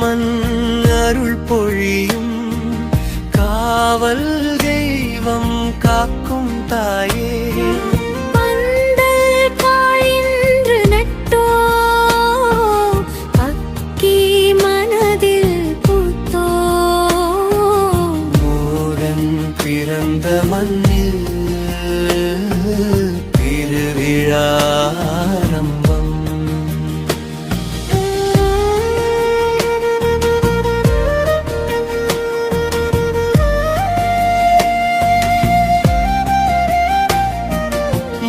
அம்மன் அருள் பொழியும் காவல் தெய்வம் காக்கும் தாயே. பிறந்த மண்ணில் திருவிழாரம்பம்.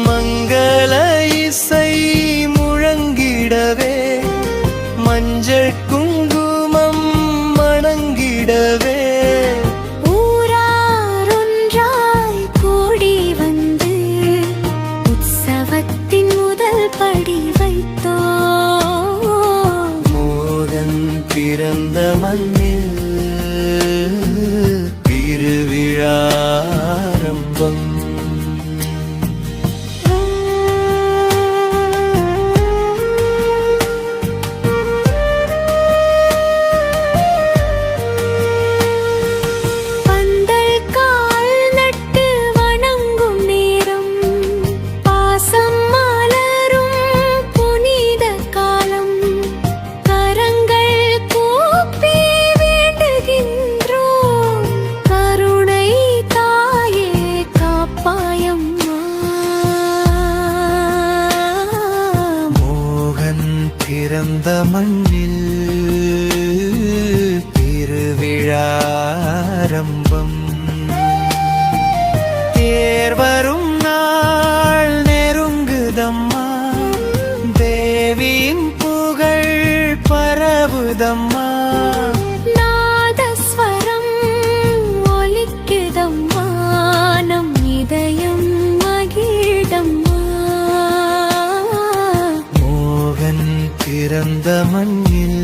மங்கள இசை முழங்கிடவே மஞ்சள் குங்குமம் மணங்கிடவே பிறந்த மண்ணில் திருவிழாரம்பம். பிறந்த மண்ணில் திருவிழாரம்பம். தேர்வரும் நாள் நெருங்குதம்மா, தேவியின் புகழ் பரவுதம்மா. நாதஸ்வரம் ஒலிக்குதம்மா, நம் இதயம் மகிழ்தம்மா. பிறந்த மண்ணில்